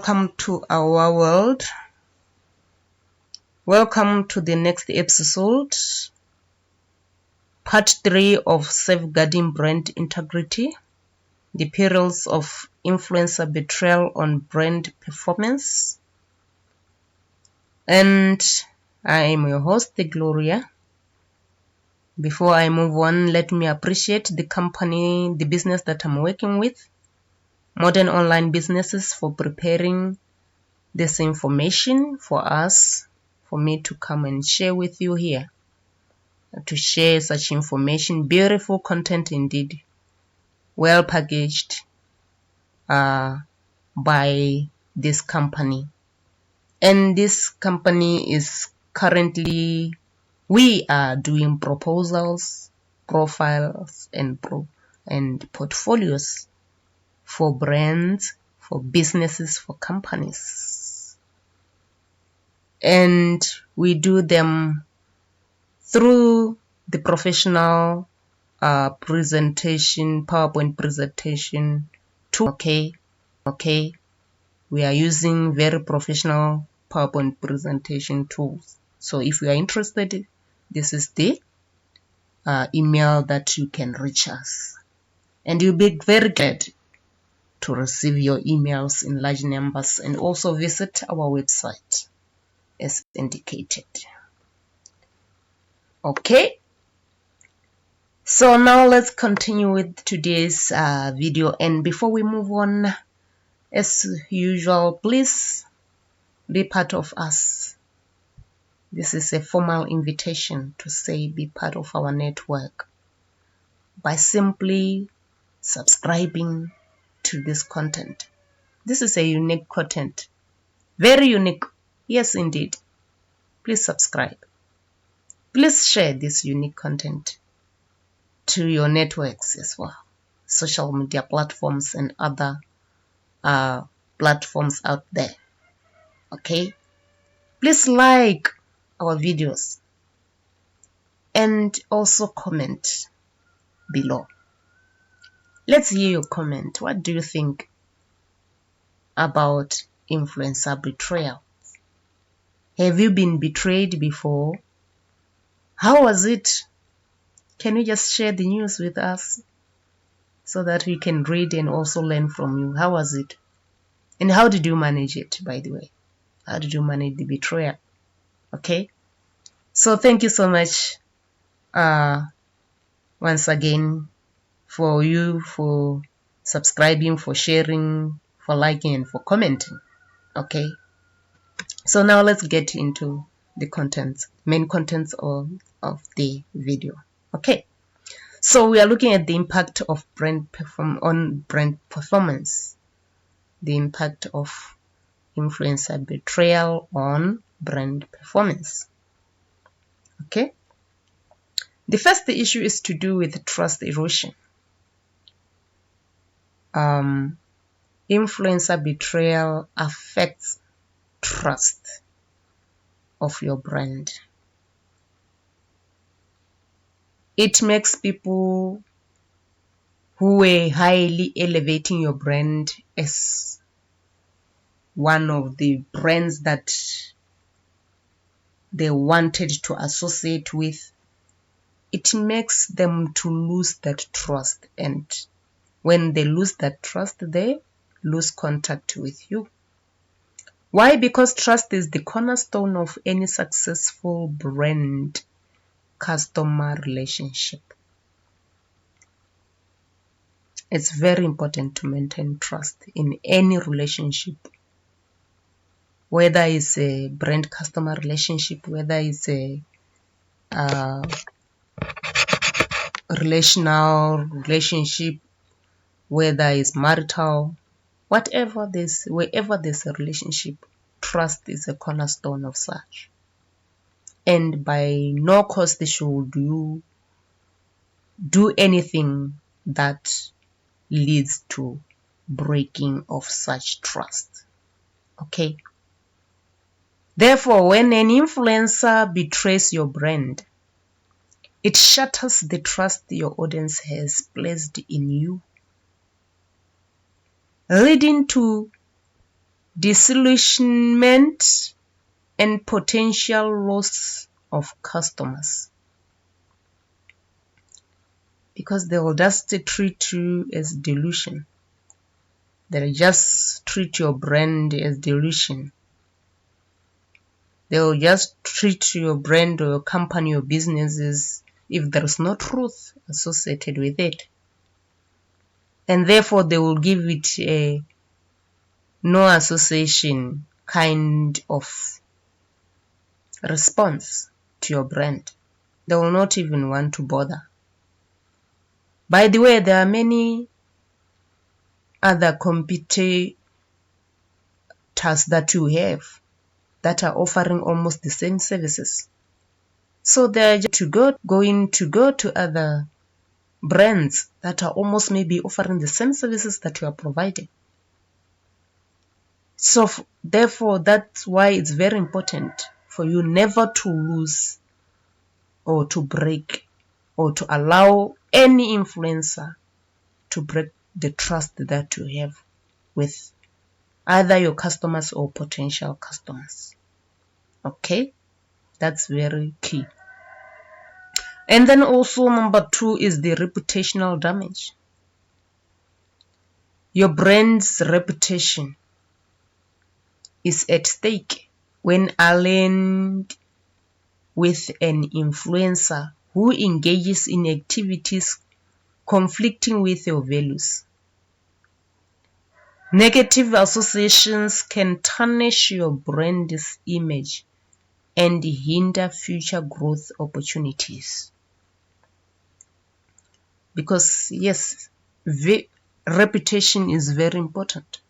welcome to our world. Welcome to the next episode, part 3 of safeguarding brand integrity, the perils of influencer betrayal on brand performance. And I am your host, Gloria. Before I move on, let me appreciate the company, the business that I'm working with, Modern Online Businesses, for preparing this information for us, for me to come and share with you here, to share such information, beautiful content indeed, well packaged by this company. And this company is currently, we are doing proposals, profiles, and portfolios for brands, for businesses, for companies. And we do them through the professional presentation, PowerPoint presentation tool. Okay. We are using very professional PowerPoint presentation tools. So if you are interested, this is the email that you can reach us. And you'll be very glad to receive your emails in large numbers, and also visit our website as indicated. Okay, so now let's continue with today's video. And before we move on, as usual, please be part of us. This is a formal invitation to say be part of our network by simply subscribing to this content. This is a unique content, very unique. Yes, indeed. Please subscribe. Please share this unique content to your networks as well, social media platforms and other platforms out there. Okay? Please like our videos and also comment below. Let's hear your comment. What do you think about influencer betrayal? Have you been betrayed before? How was it? Can you just share the news with us so that we can read and also learn from you? How was it? And how did you manage it, by the way? How did you manage the betrayal? Okay? So thank you so much once again for subscribing, for sharing, for liking, and for commenting. Okay? So now let's get into the main contents of the video. Okay, so we are looking at the impact of brand performance, the impact of influencer betrayal on brand performance. Okay, the first issue is to do with trust erosion. Influencer betrayal affects trust of your brand. It makes people who were highly elevating your brand as one of the brands that they wanted to associate with, it makes them to lose that trust. And when they lose that trust, they lose contact with you. Why? Because trust is the cornerstone of any successful brand customer relationship. It's very important to maintain trust in any relationship, whether it's a brand customer relationship, whether it's a relational relationship, whether it's marital, wherever there's a relationship, trust is a cornerstone of such. And by no cost should you do anything that leads to breaking of such trust. Okay? Therefore, when an influencer betrays your brand, it shatters the trust your audience has placed in you, leading to disillusionment, and potential loss of customers. Because they will just treat you as delusion. They'll just treat your brand as delusion. They'll just treat your brand or your company or business as if there's no truth associated with it. And therefore they will give it a no association kind of response to your brand. They will not even want to bother. By the way, there are many other competitors that you have that are offering almost the same services. So they're going to go to other brands that are almost maybe offering the same services that you are providing. So therefore, that's why it's very important for you never to lose or to break or to allow any influencer to break the trust that you have with either your customers or potential customers. Okay, that's very key. And then also number 2 is the reputational damage. Your brand's reputation is at stake when aligned with an influencer who engages in activities conflicting with your values. Negative associations can tarnish your brand's image and hinder future growth opportunities. Because yes, reputation is very important.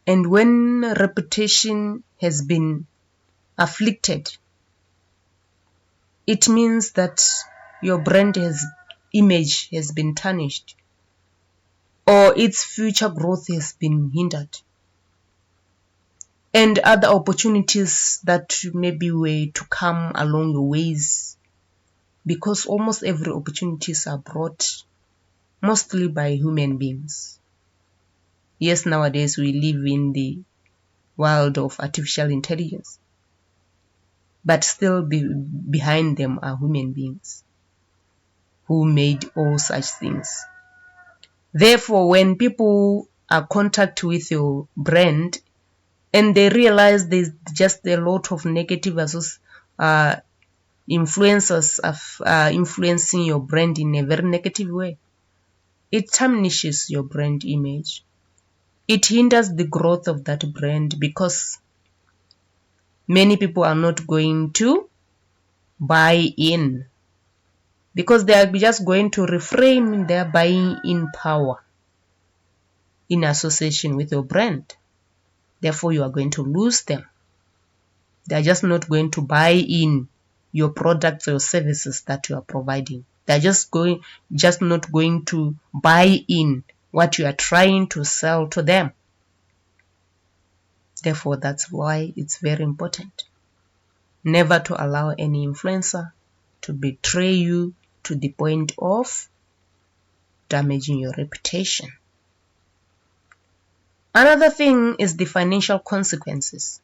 And when reputation has been afflicted, it means that your brand image has been tarnished or its future growth has been hindered. And other opportunities that maybe were to come along your ways, because almost every opportunities are brought mostly by human beings. Yes, nowadays we live in the world of artificial intelligence, but still behind them are human beings who made all such things. Therefore, when people are in contact with your brand and they realize there's just a lot of negative influencers of influencing your brand in a very negative way, it tarnishes your brand image. It hinders the growth of that brand because many people are not going to buy in, because they are just going to reframe their buying in power in association with your brand. Therefore, you are going to lose them. They are just not going to buy in your products or services that you are providing. They're just not going to buy in what you are trying to sell to them. Therefore, that's why it's very important never to allow any influencer to betray you to the point of damaging your reputation. Another thing is the financial consequences.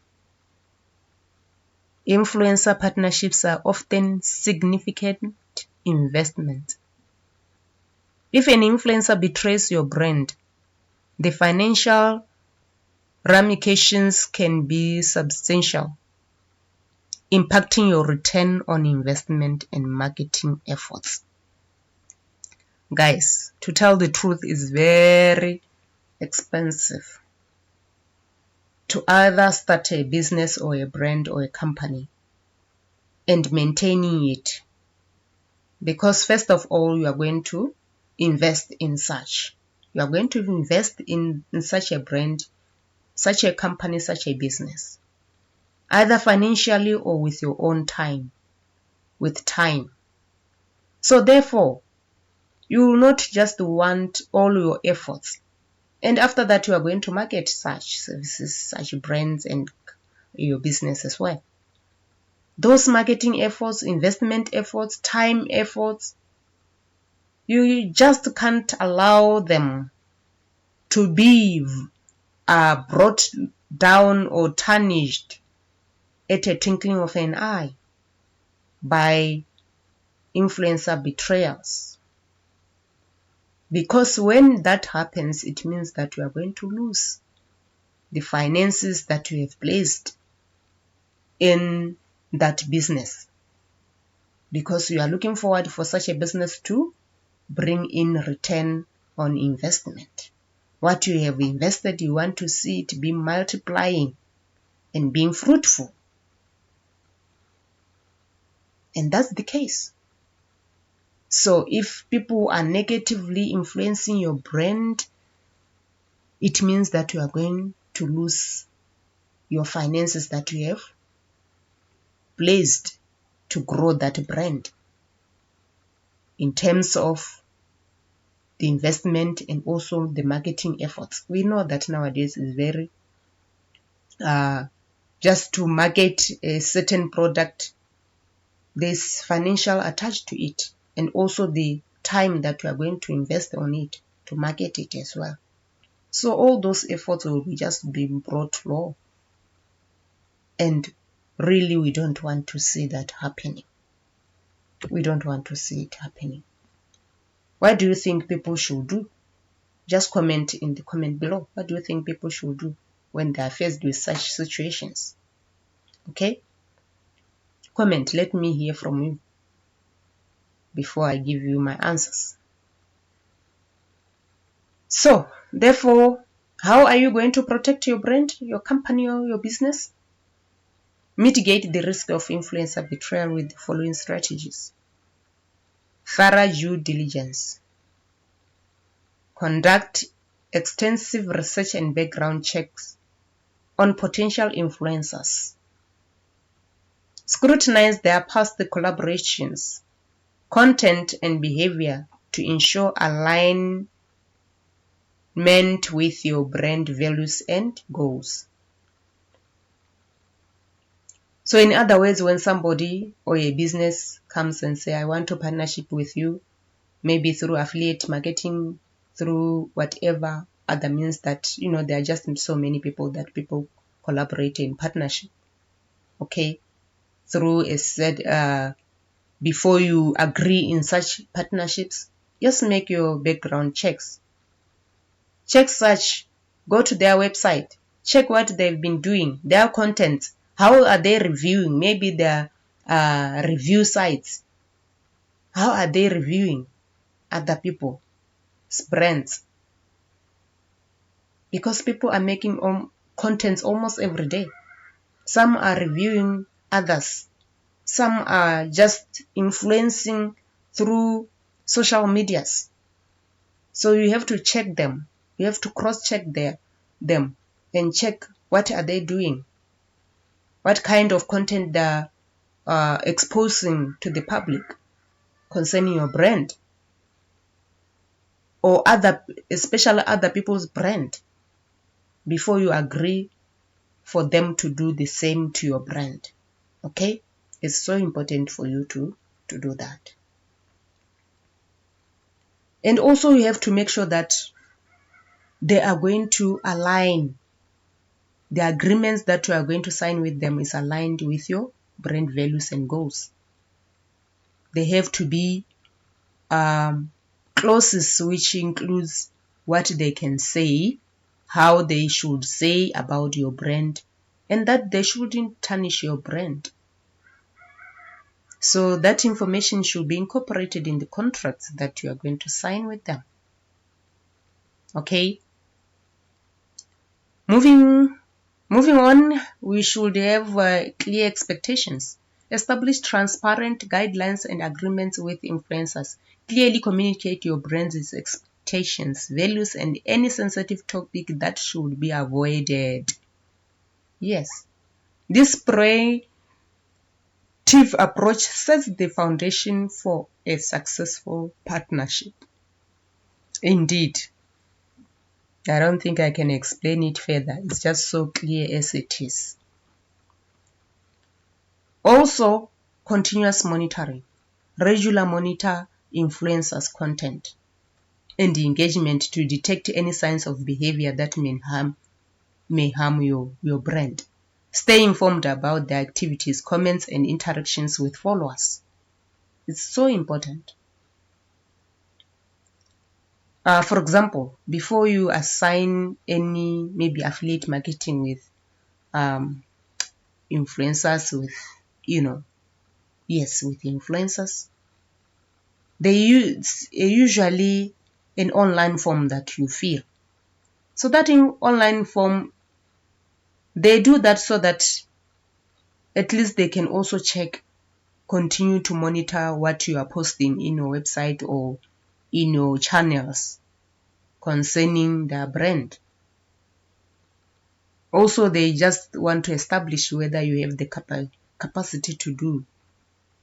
Influencer partnerships are often significant investments. If an influencer betrays your brand, the financial ramifications can be substantial, impacting your return on investment and marketing efforts. Guys, to tell the truth is very expensive to either start a business or a brand or a company and maintaining it. Because first of all, you are going to invest in such. You are going to invest in such a brand, such a company, such a business. Either financially or with your own time. With time. So therefore, you will not just want all your efforts. And after that, you are going to market such services, such brands and your business as well. Those marketing efforts, investment efforts, time efforts, you just can't allow them to be are brought down or tarnished at a twinkling of an eye by influencer betrayals. Because when that happens, it means that you are going to lose the finances that you have placed in that business. Because you are looking forward for such a business to bring in return on investment. What you have invested, you want to see it be multiplying and being fruitful. And that's the case. So if people are negatively influencing your brand, it means that you are going to lose your finances that you have placed to grow that brand in terms of the investment and also the marketing efforts. We know that nowadays is very just to market a certain product, there's financial attached to it, and also the time that you are going to invest on it to market it as well. So all those efforts will be just being brought low, and really we don't want to see that happening. We don't want to see it happening. What do you think people should do? Just comment in the comment below. What do you think people should do when they are faced with such situations? Okay? Comment, let me hear from you before I give you my answers. So, therefore, how are you going to protect your brand, your company, or your business? Mitigate the risk of influencer betrayal with the following strategies. Thorough due diligence. Conduct extensive research and background checks on potential influencers. Scrutinize their past collaborations, content, and behavior to ensure alignment with your brand values and goals. So in other words, when somebody or a business comes and say, I want to partnership with you, maybe through affiliate marketing, through whatever other means that, there are just so many people that people collaborate in partnership. Okay. Through a said, before you agree in such partnerships, just make your background checks. Check search, go to their website, check what they've been doing, their content, how are they reviewing, maybe their review sites, how are they reviewing other people's brands? Because people are making contents almost every day. Some are reviewing others. Some are just influencing through social medias. So you have to check them. You have to cross-check them and check what are they doing. What kind of content they're exposing to the public concerning your brand. Or especially other people's brand. Before you agree for them to do the same to your brand. Okay? It's so important for you to do that. And also you have to make sure that they are going to align. The agreements that you are going to sign with them is aligned with your brand values and goals. They have to be clauses which includes what they can say, how they should say about your brand, and that they shouldn't tarnish your brand. So that information should be incorporated in the contracts that you are going to sign with them. Okay? Moving on, we should have clear expectations. Establish transparent guidelines and agreements with influencers. Clearly communicate your brand's expectations, values, and any sensitive topic that should be avoided. Yes. This proactive approach sets the foundation for a successful partnership. Indeed. I don't think I can explain it further. It's just so clear as it is. Also, continuous monitoring. Regular monitor influencers' content and engagement to detect any signs of behavior that may harm may harm your brand. Stay informed about the activities, comments, and interactions with followers. It's so important. For example, before you assign any maybe affiliate marketing with influencers, with with influencers, they use usually an online form that you fill. So that in online form, they do that so that at least they can also continue to monitor what you are posting in your website or in your channels concerning their brand. Also, they just want to establish whether you have the capacity to do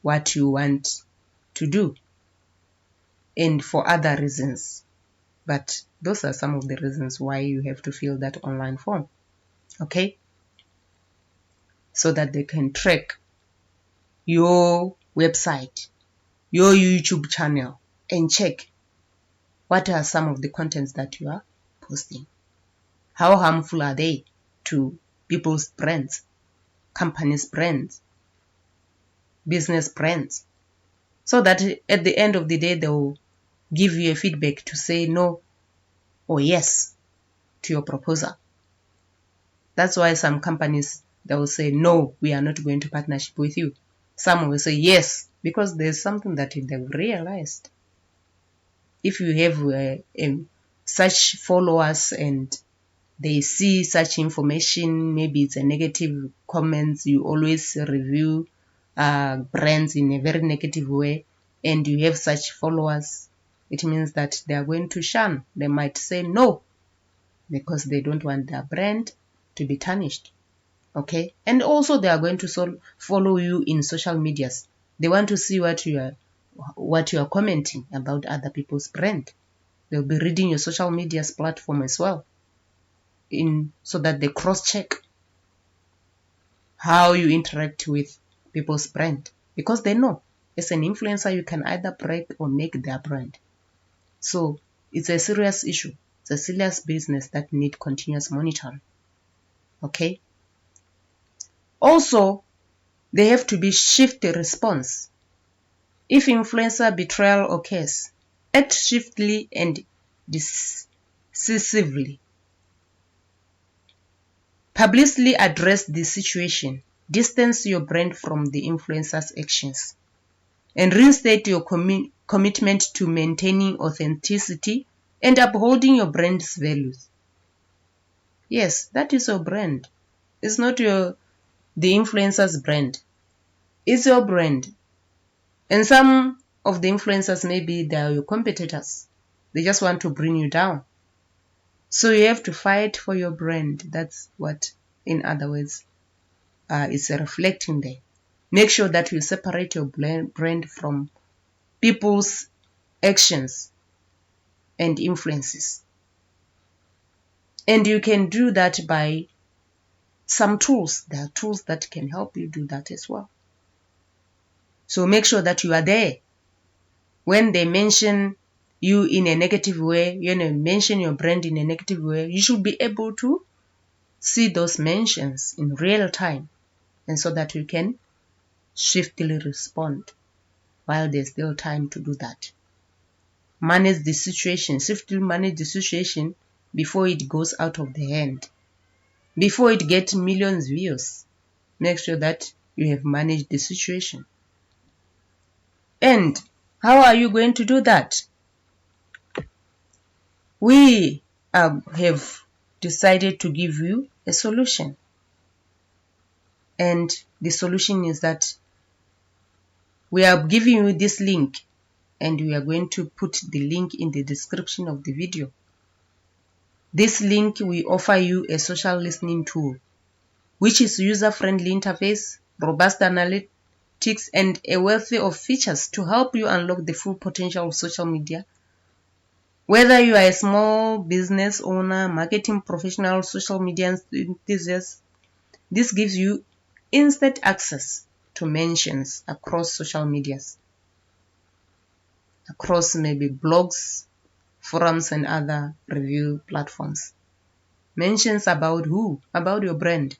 what you want to do, and for other reasons. But those are some of the reasons why you have to fill that online form. Okay? So that they can track your website, your YouTube channel, and check what are some of the contents that you are posting. How harmful are they to people's brands, companies' brands, business brands? So that at the end of the day, they will give you a feedback to say no or yes to your proposal. That's why some companies, they will say, no, we are not going to partnership with you. Some will say yes, because there's something that they've realized. If you have such followers and they see such information, maybe it's a negative comments, you always review brands in a very negative way, and you have such followers, it means that they are going to shun. They might say no, because they don't want their brand to be tarnished. Okay? And also they are going to follow you in social medias. They want to see what you are commenting about other people's brand. They'll be reading your social medias platform as well, so that they cross-check how you interact with people's brand, because they know as an influencer you can either break or make their brand. So it's a serious issue. It's a serious business that need continuous monitoring. Okay? Also, they have to be shift response. If influencer betrayal occurs, act swiftly and decisively. Publicly address the situation. Distance your brand from the influencer's actions. And reinstate your commitment to maintaining authenticity and upholding your brand's values. Yes, that is your brand. It's not the influencer's brand. It's your brand. And some of the influencers, maybe they are your competitors. They just want to bring you down. So you have to fight for your brand. That's what, in other words, is reflecting there. Make sure that you separate your brand from people's actions and influences. And you can do that by some tools. There are tools that can help you do that as well. So make sure that you are there. When they mention you in a negative way, mention your brand in a negative way, you should be able to see those mentions in real time, and so that you can swiftly respond while there's still time to do that. Manage the situation, swiftly manage the situation before it goes out of the hand, before it gets millions of views. Make sure that you have managed the situation. And how are you going to do that? We have decided to give you a solution. And the solution is that we are giving you this link, and we are going to put the link in the description of the video. This link will offer you a social listening tool, which is user-friendly interface, robust analytics, and a wealth of features to help you unlock the full potential of social media. Whether you are a small business owner, marketing professional, social media enthusiast, this gives you instant access to mentions across social medias, across maybe blogs, forums, and other review platforms. mentions about who? About your brand,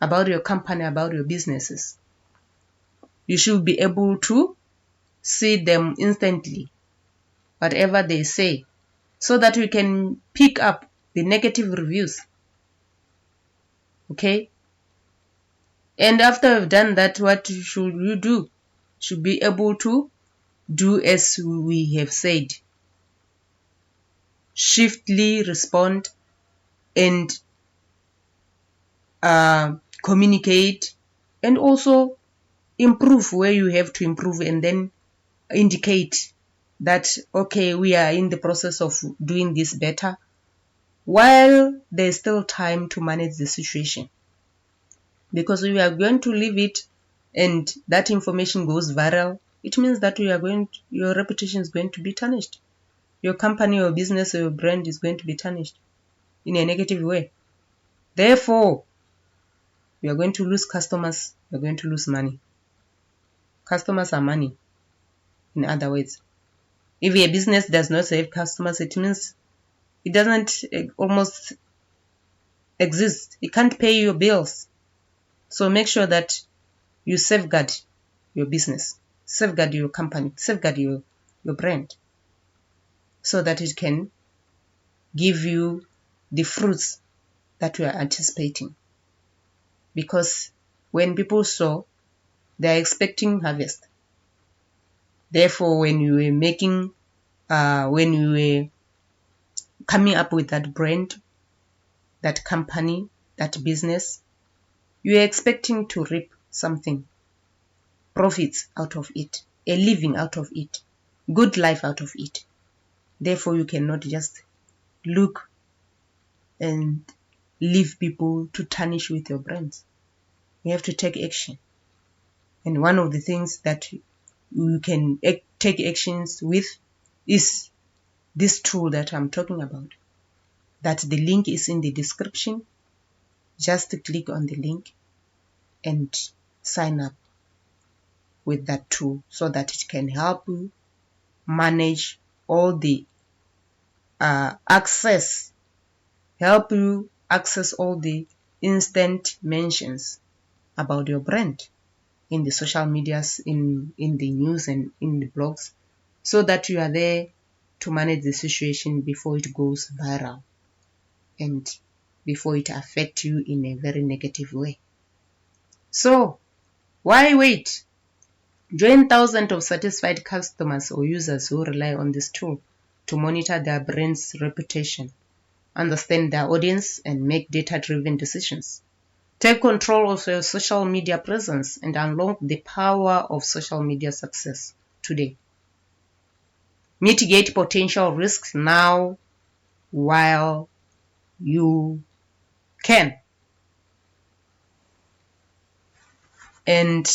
about your company, about your businesses. You should be able to see them instantly, whatever they say, so that we can pick up the negative reviews. Okay? And after we've done that, what should you do? Should be able to do as we have said. Swiftly respond and communicate, and also improve where you have to improve, and then indicate that, okay, we are in the process of doing this better, while there's still time to manage the situation. Because if we are going to leave it and that information goes viral, it means that your reputation is going to be tarnished. Your company or business or your brand is going to be tarnished in a negative way. Therefore, you are going to lose customers, you are going to lose money. Customers are money, in other words. If a business does not save customers, it means it doesn't almost exist. It can't pay your bills. So make sure that you safeguard your business, safeguard your company, safeguard your brand, so that it can give you the fruits that you are anticipating. Because when people sow, they are expecting harvest. Therefore, when you were coming up with that brand, that company, that business, you are expecting to reap something, profits out of it, a living out of it, good life out of it. Therefore, you cannot just look and leave people to tarnish with your brands. You have to take action. And one of the things that you can take actions with is this tool that I'm talking about. That the link is in the description. Just click on the link and sign up with that tool, so that it can help you manage all the help you access all the instant mentions about your brand in the social medias, in the news and in the blogs, so that you are there to manage the situation before it goes viral and before it affects you in a very negative way. So, why wait? Join thousands of satisfied customers or users who rely on this tool to monitor their brand's reputation, understand their audience, and make data-driven decisions. Take control of your social media presence and unlock the power of social media success today. Mitigate potential risks now while you can. And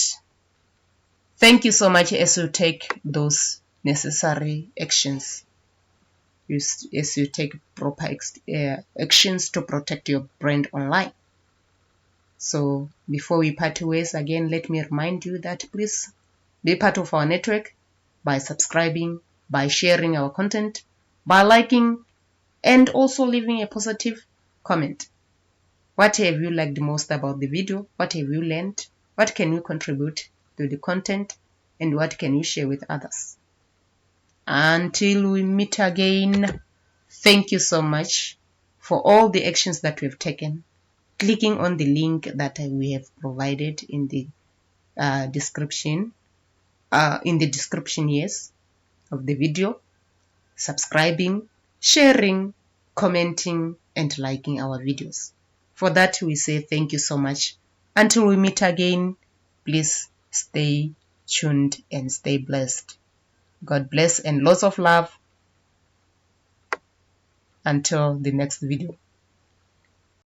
thank you so much as you take those necessary actions. As you take proper actions to protect your brand online. So before we part ways again, let me remind you that please be part of our network by subscribing, by sharing our content, by liking, and also leaving a positive comment. What have you liked most about the video? What have you learned? What can you contribute to the content? And what can you share with others? Until we meet again, thank you so much for all the actions that we've taken. Clicking on the link that we have provided in the description, yes, of the video, subscribing, sharing, commenting, and liking our videos. For that, we say thank you so much. Until we meet again, please stay tuned and stay blessed. God bless and lots of love. Until the next video.